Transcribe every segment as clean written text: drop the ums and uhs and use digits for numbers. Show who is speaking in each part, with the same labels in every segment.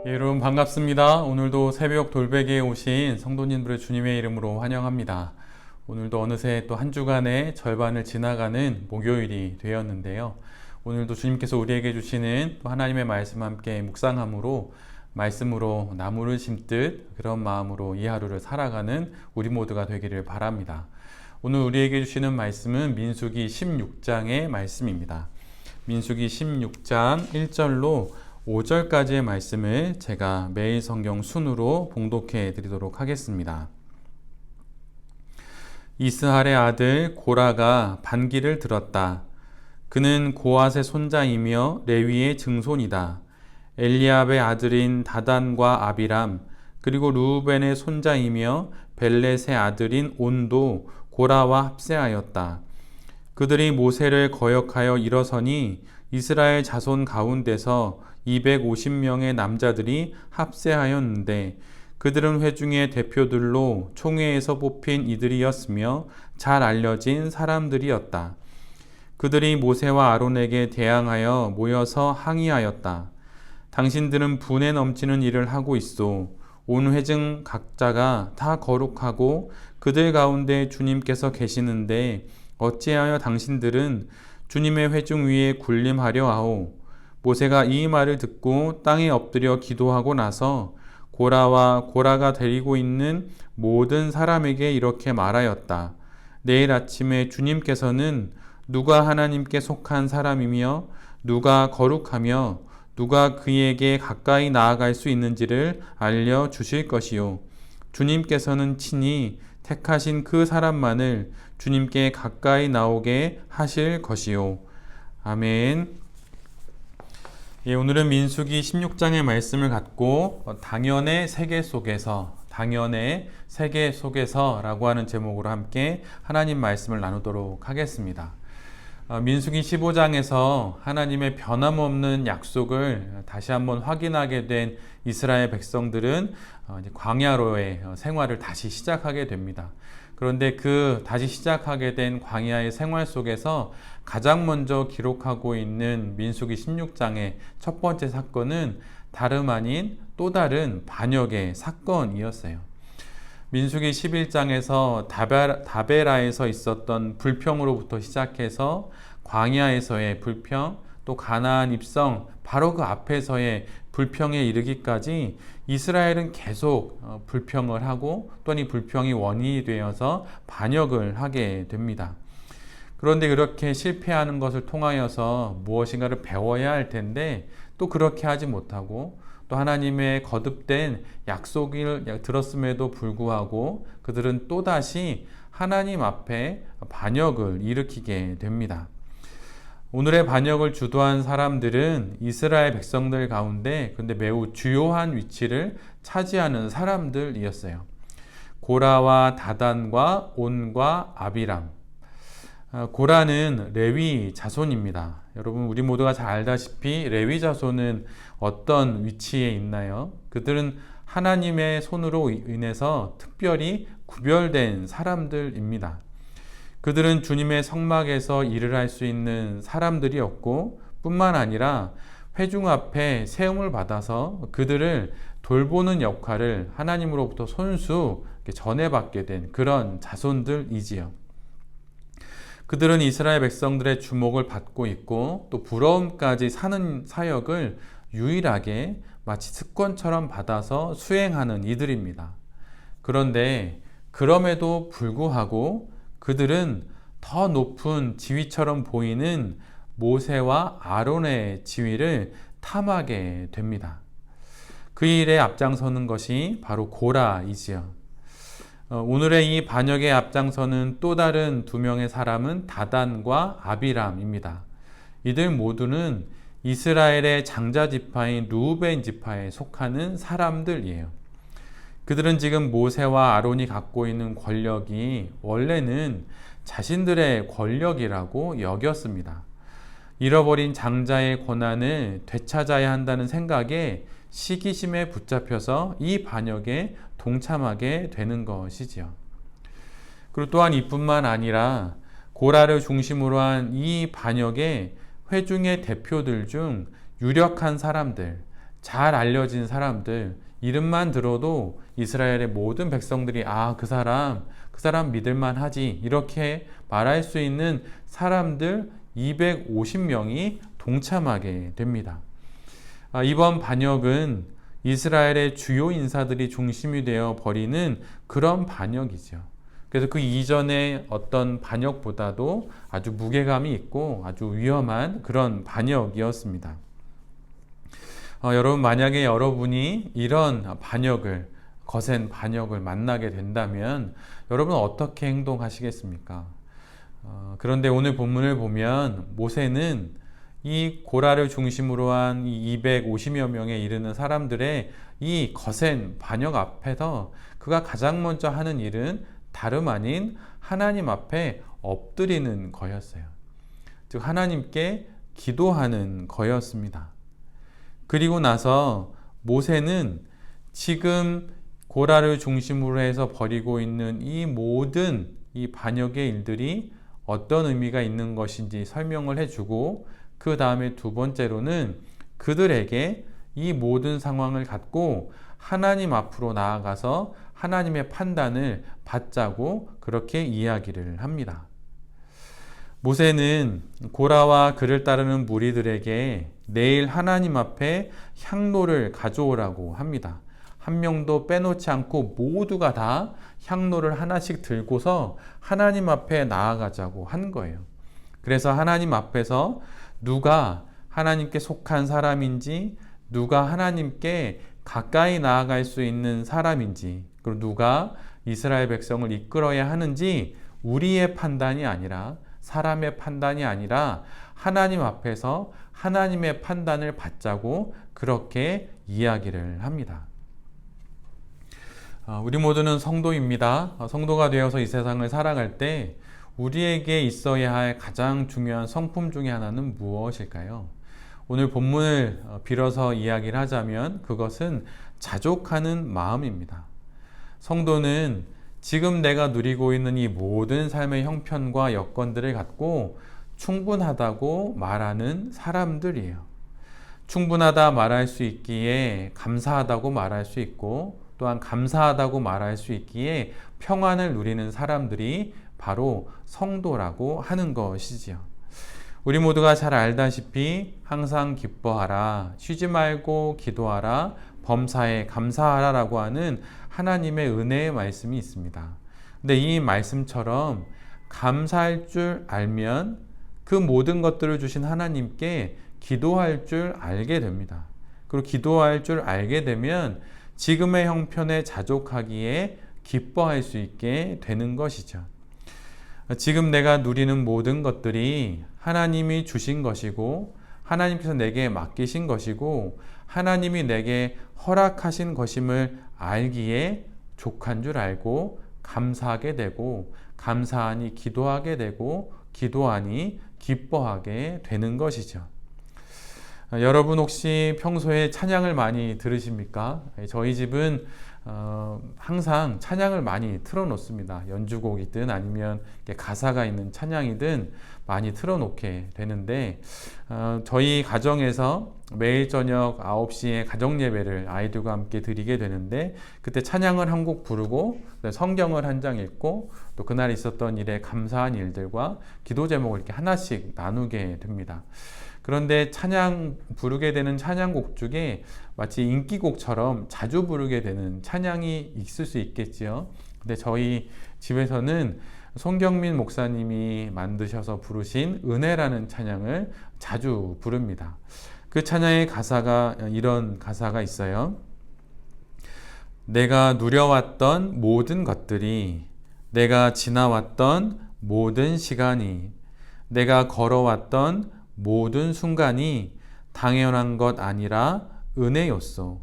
Speaker 1: 예, 여러분 반갑습니다. 오늘도 새벽 돌베개에 오신 성도님들의 주님의 이름으로 환영합니다. 오늘도 어느새 또 한 주간의 절반을 지나가는 목요일이 되었는데요. 오늘도 주님께서 우리에게 주시는 또 하나님의 말씀 함께 묵상함으로 말씀으로 나무를 심듯 그런 마음으로 이 하루를 살아가는 우리 모두가 되기를 바랍니다. 오늘 우리에게 주시는 말씀은 민수기 16장의 말씀입니다. 민수기 16장 1절로 5절까지의 말씀을 제가 매일 성경 순으로 봉독해 드리도록 하겠습니다. 이스할의 아들 고라가 반기를 들었다. 그는 고앗의 손자이며 레위의 증손이다. 엘리압의 아들인 다단과 아비람 그리고 르우벤의 손자이며 벨렛의 아들인 온도 고라와 합세하였다. 그들이 모세를 거역하여 일어서니 이스라엘 자손 가운데서 250명의 남자들이 합세하였는데 그들은 회중의 대표들로 총회에서 뽑힌 이들이었으며 잘 알려진 사람들이었다. 그들이 모세와 아론에게 대항하여 모여서 항의하였다. 당신들은 분에 넘치는 일을 하고 있소. 온 회중 각자가 다 거룩하고 그들 가운데 주님께서 계시는데 어찌하여 당신들은 주님의 회중 위에 군림하려 하오. 모세가 이 말을 듣고 땅에 엎드려 기도하고 나서 고라와 고라가 데리고 있는 모든 사람에게 이렇게 말하였다. 내일 아침에 주님께서는 누가 하나님께 속한 사람이며 누가 거룩하며 누가 그에게 가까이 나아갈 수 있는지를 알려주실 것이요. 주님께서는 친히 택하신 그 사람만을 주님께 가까이 나오게 하실 것이요. 아멘. 예, 오늘은 민수기 16장의 말씀을 갖고 당연의 세계 속에서라고 하는 제목으로 함께 하나님 말씀을 나누도록 하겠습니다. 민수기 15장에서 하나님의 변함없는 약속을 다시 한번 확인하게 된 이스라엘 백성들은 광야로의 생활을 다시 시작하게 됩니다. 그런데 그 다시 시작하게 된 광야의 생활 속에서 가장 먼저 기록하고 있는 민수기 16장의 첫 번째 사건은 다름 아닌 또 다른 반역의 사건이었어요. 민수기 11장에서 다베라에서 있었던 불평으로부터 시작해서 광야에서의 불평, 또 가나안 입성, 바로 그 앞에서의 불평에 이르기까지 이스라엘은 계속 불평을 하고 또는 이 불평이 원인이 되어서 반역을 하게 됩니다. 그런데 그렇게 실패하는 것을 통하여서 무엇인가를 배워야 할 텐데 또 그렇게 하지 못하고 또 하나님의 거듭된 약속을 들었음에도 불구하고 그들은 또다시 하나님 앞에 반역을 일으키게 됩니다. 오늘의 반역을 주도한 사람들은 이스라엘 백성들 가운데 근데 매우 주요한 위치를 차지하는 사람들이었어요. 고라와 다단과 온과 아비람. 고라는 레위 자손입니다. 여러분 우리 모두가 잘 알다시피 레위 자손은 어떤 위치에 있나요? 그들은 하나님의 손으로 인해서 특별히 구별된 사람들입니다. 그들은 주님의 성막에서 일을 할 수 있는 사람들이었고 뿐만 아니라 회중 앞에 세움을 받아서 그들을 돌보는 역할을 하나님으로부터 손수 전해받게 된 그런 자손들이지요. 그들은 이스라엘 백성들의 주목을 받고 있고 또 부러움까지 사는 사역을 유일하게 마치 습관처럼 받아서 수행하는 이들입니다. 그런데 그럼에도 불구하고 그들은 더 높은 지위처럼 보이는 모세와 아론의 지위를 탐하게 됩니다. 그 일에 앞장서는 것이 바로 고라이지요. 오늘의 이 반역의 앞장서는 또 다른 두 명의 사람은 다단과 아비람입니다. 이들 모두는 이스라엘의 장자 지파인 르우벤 지파에 속하는 사람들이에요. 그들은 지금 모세와 아론이 갖고 있는 권력이 원래는 자신들의 권력이라고 여겼습니다. 잃어버린 장자의 권한을 되찾아야 한다는 생각에 시기심에 붙잡혀서 이 반역에 동참하게 되는 것이지요. 그리고 또한 이뿐만 아니라 고라를 중심으로 한 이 반역에 회중의 대표들 중 유력한 사람들, 잘 알려진 사람들, 이름만 들어도 이스라엘의 모든 백성들이 그 사람 믿을만 하지, 이렇게 말할 수 있는 사람들 250명이 동참하게 됩니다. 이번 반역은 이스라엘의 주요 인사들이 중심이 되어 벌이는 그런 반역이죠. 그래서 그 이전의 어떤 반역보다도 아주 무게감이 있고 아주 위험한 그런 반역이었습니다. 여러분, 만약에 여러분이 이런 반역을, 거센 반역을 만나게 된다면 여러분은 어떻게 행동하시겠습니까? 그런데 오늘 본문을 보면 모세는 이 고라를 중심으로 한 250여 명에 이르는 사람들의 이 거센 반역 앞에서 그가 가장 먼저 하는 일은 다름 아닌 하나님 앞에 엎드리는 거였어요. 즉 하나님께 기도하는 거였습니다. 그리고 나서 모세는 지금 고라를 중심으로 해서 벌이고 있는 이 모든 이 반역의 일들이 어떤 의미가 있는 것인지 설명을 해주고, 그 다음에 두 번째로는 그들에게 이 모든 상황을 갖고 하나님 앞으로 나아가서 하나님의 판단을 받자고 그렇게 이야기를 합니다. 모세는 고라와 그를 따르는 무리들에게 내일 하나님 앞에 향로를 가져오라고 합니다. 한 명도 빼놓지 않고 모두가 다 향로를 하나씩 들고서 하나님 앞에 나아가자고 한 거예요. 그래서 하나님 앞에서 누가 하나님께 속한 사람인지, 누가 하나님께 가까이 나아갈 수 있는 사람인지, 그리고 누가 이스라엘 백성을 이끌어야 하는지 우리의 판단이 아니라, 사람의 판단이 아니라 하나님 앞에서 하나님의 판단을 받자고 그렇게 이야기를 합니다. 우리 모두는 성도입니다. 성도가 되어서 이 세상을 살아갈 때 우리에게 있어야 할 가장 중요한 성품 중에 하나는 무엇일까요? 오늘 본문을 빌어서 이야기를 하자면 그것은 자족하는 마음입니다. 성도는 지금 내가 누리고 있는 이 모든 삶의 형편과 여건들을 갖고 충분하다고 말하는 사람들이에요. 충분하다 말할 수 있기에 감사하다고 말할 수 있고, 또한 감사하다고 말할 수 있기에 평안을 누리는 사람들이 바로 성도라고 하는 것이지요. 우리 모두가 잘 알다시피 항상 기뻐하라, 쉬지 말고 기도하라, 범사에 감사하라 라고 하는 하나님의 은혜의 말씀이 있습니다. 근데 이 말씀처럼 감사할 줄 알면 그 모든 것들을 주신 하나님께 기도할 줄 알게 됩니다. 그리고 기도할 줄 알게 되면 지금의 형편에 자족하기에 기뻐할 수 있게 되는 것이죠. 지금 내가 누리는 모든 것들이 하나님이 주신 것이고, 하나님께서 내게 맡기신 것이고, 하나님이 내게 허락하신 것임을 알기에 족한 줄 알고 감사하게 되고, 감사하니 기도하게 되고, 기도하니 기뻐하게 되는 것이죠. 여러분 혹시 평소에 찬양을 많이 들으십니까? 저희 집은 항상 찬양을 많이 틀어놓습니다. 연주곡이든 아니면 가사가 있는 찬양이든 많이 틀어놓게 되는데, 저희 가정에서 매일 저녁 9시에 가정예배를 아이들과 함께 드리게 되는데, 그때 찬양을 한 곡 부르고 성경을 한 장 읽고 또 그날 있었던 일에 감사한 일들과 기도 제목을 이렇게 하나씩 나누게 됩니다. 그런데 찬양 부르게 되는 찬양곡 중에 마치 인기곡처럼 자주 부르게 되는 찬양이 있을 수 있겠지요. 근데 저희 집에서는 송경민 목사님이 만드셔서 부르신 은혜라는 찬양을 자주 부릅니다. 그 찬양의 가사가 이런 가사가 있어요. 내가 누려왔던 모든 것들이, 내가 지나왔던 모든 시간이, 내가 걸어왔던 모든 순간이 당연한 것 아니라 은혜였소.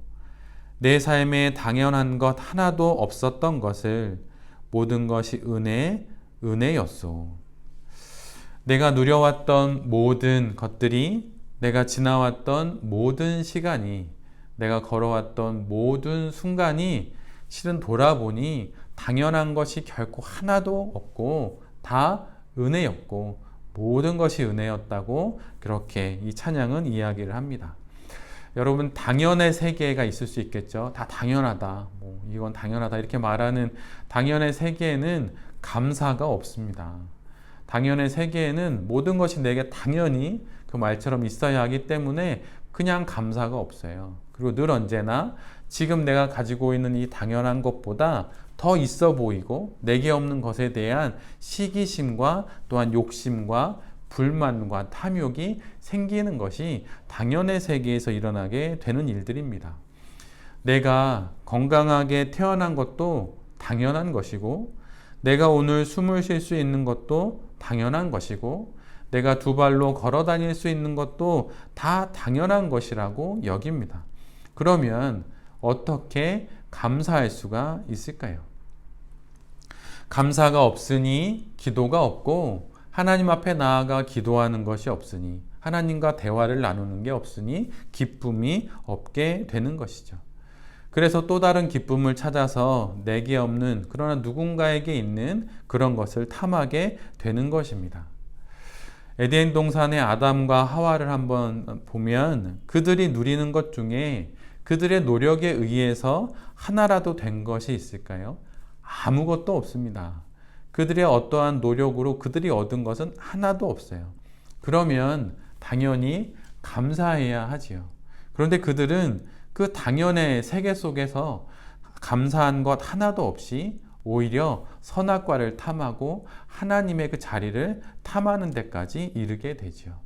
Speaker 1: 내 삶에 당연한 것 하나도 없었던 것을 모든 것이 은혜였소. 내가 누려왔던 모든 것들이, 내가 지나왔던 모든 시간이, 내가 걸어왔던 모든 순간이 실은 돌아보니 당연한 것이 결코 하나도 없고 다 은혜였고 모든 것이 은혜였다고 그렇게 이 찬양은 이야기를 합니다. 여러분, 당연의 세계가 있을 수 있겠죠. 다 당연하다. 이건 당연하다. 이렇게 말하는 당연의 세계에는 감사가 없습니다. 당연의 세계에는 모든 것이 내게 당연히 그 말처럼 있어야 하기 때문에 그냥 감사가 없어요. 그리고 늘 언제나 지금 내가 가지고 있는 이 당연한 것보다 더 있어 보이고 내게 없는 것에 대한 시기심과 또한 욕심과 불만과 탐욕이 생기는 것이 당연의 세계에서 일어나게 되는 일들입니다. 내가 건강하게 태어난 것도 당연한 것이고, 내가 오늘 숨을 쉴 수 있는 것도 당연한 것이고, 내가 두 발로 걸어 다닐 수 있는 것도 다 당연한 것이라고 여깁니다. 그러면 어떻게 감사할 수가 있을까요? 감사가 없으니 기도가 없고, 하나님 앞에 나아가 기도하는 것이 없으니, 하나님과 대화를 나누는 게 없으니 기쁨이 없게 되는 것이죠. 그래서 또 다른 기쁨을 찾아서 내게 없는, 그러나 누군가에게 있는 그런 것을 탐하게 되는 것입니다. 에덴 동산의 아담과 하와를 한번 보면 그들이 누리는 것 중에 그들의 노력에 의해서 하나라도 된 것이 있을까요? 아무것도 없습니다. 그들의 어떠한 노력으로 그들이 얻은 것은 하나도 없어요. 그러면 당연히 감사해야 하지요. 그런데 그들은 그 당연의 세계 속에서 감사한 것 하나도 없이 오히려 선악과를 탐하고 하나님의 그 자리를 탐하는 데까지 이르게 되죠.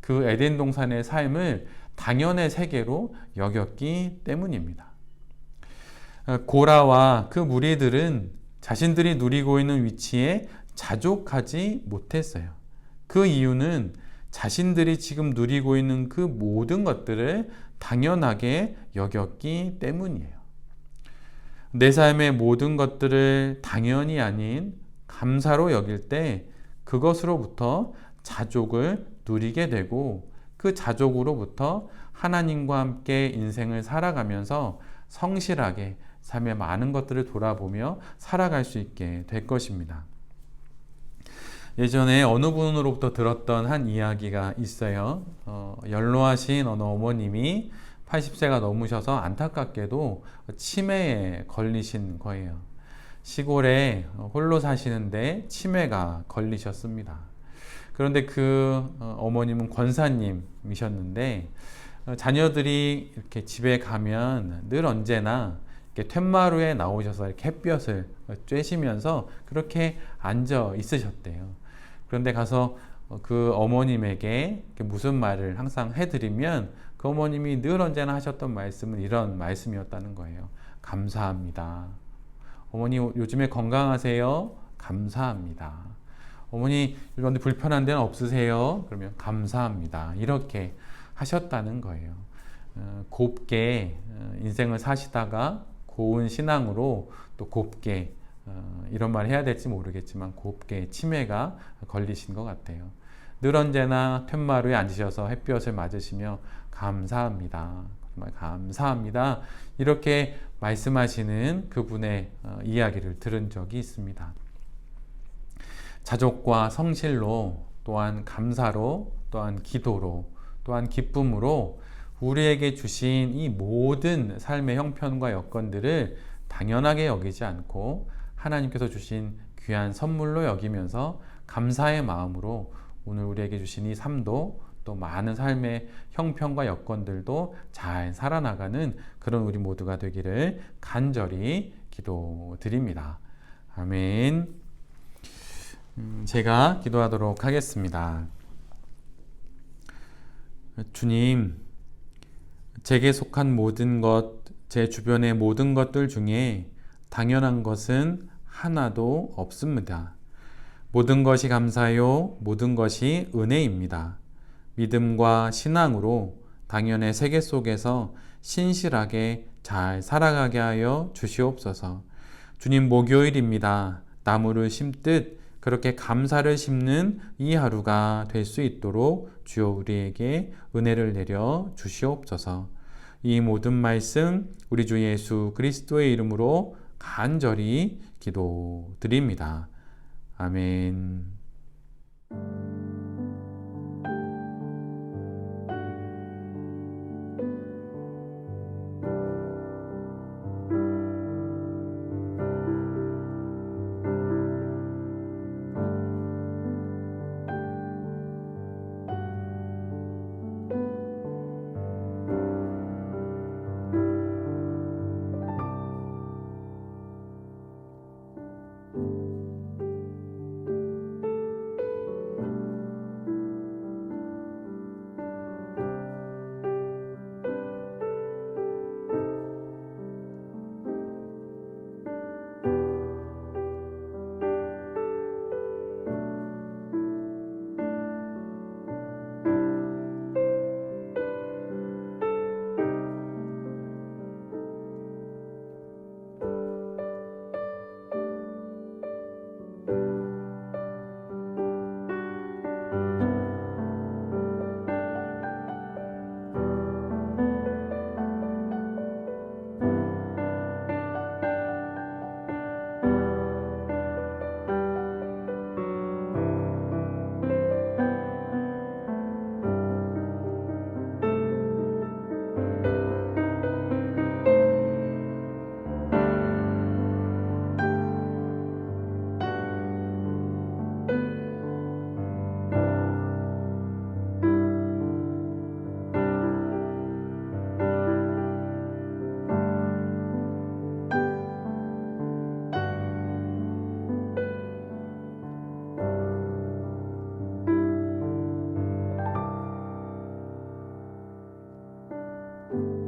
Speaker 1: 그 에덴 동산의 삶을 당연의 세계로 여겼기 때문입니다. 고라와 그 무리들은 자신들이 누리고 있는 위치에 자족하지 못했어요. 그 이유는 자신들이 지금 누리고 있는 그 모든 것들을 당연하게 여겼기 때문이에요. 내 삶의 모든 것들을 당연히 아닌 감사로 여길 때 그것으로부터 자족을 누리게 되고, 그 자족으로부터 하나님과 함께 인생을 살아가면서 성실하게 삶의 많은 것들을 돌아보며 살아갈 수 있게 될 것입니다. 예전에 어느 분으로부터 들었던 한 이야기가 있어요. 연로하신 어느 어머님이 80세가 넘으셔서 안타깝게도 치매에 걸리신 거예요. 시골에 홀로 사시는데 치매가 걸리셨습니다. 그런데 그 어머님은 권사님이셨는데, 자녀들이 이렇게 집에 가면 늘 언제나 이렇게 툇마루에 나오셔서 이렇게 햇볕을 쬐시면서 그렇게 앉아 있으셨대요. 그런데 가서 그 어머님에게 무슨 말을 항상 해드리면 그 어머님이 늘 언제나 하셨던 말씀은 이런 말씀이었다는 거예요. 감사합니다. 어머니 요즘에 건강하세요? 감사합니다. 어머니 이런데 불편한 데는 없으세요? 그러면 감사합니다. 이렇게 하셨다는 거예요. 곱게 인생을 사시다가 고운 신앙으로 또 곱게, 이런 말 해야 될지 모르겠지만 곱게 치매가 걸리신 것 같아요. 늘 언제나 툇마루에 앉으셔서 햇볕을 맞으시며 감사합니다. 정말 감사합니다. 이렇게 말씀하시는 그분의 이야기를 들은 적이 있습니다. 자족과 성실로, 또한 감사로, 또한 기도로, 또한 기쁨으로 우리에게 주신 이 모든 삶의 형편과 여건들을 당연하게 여기지 않고 하나님께서 주신 귀한 선물로 여기면서 감사의 마음으로 오늘 우리에게 주신 이 삶도, 또 많은 삶의 형편과 여건들도 잘 살아나가는 그런 우리 모두가 되기를 간절히 기도드립니다. 아멘. 제가 기도하도록 하겠습니다. 주님, 제게 속한 모든 것, 제 주변의 모든 것들 중에 당연한 것은 하나도 없습니다. 모든 것이 감사요, 모든 것이 은혜입니다. 믿음과 신앙으로 당연의 세계 속에서 신실하게 잘 살아가게 하여 주시옵소서. 주님, 목요일입니다. 나무를 심듯 그렇게 감사를 심는 이 하루가 될 수 있도록 주여 우리에게 은혜를 내려 주시옵소서. 이 모든 말씀 우리 주 예수 그리스도의 이름으로 간절히 기도드립니다. 아멘. 네.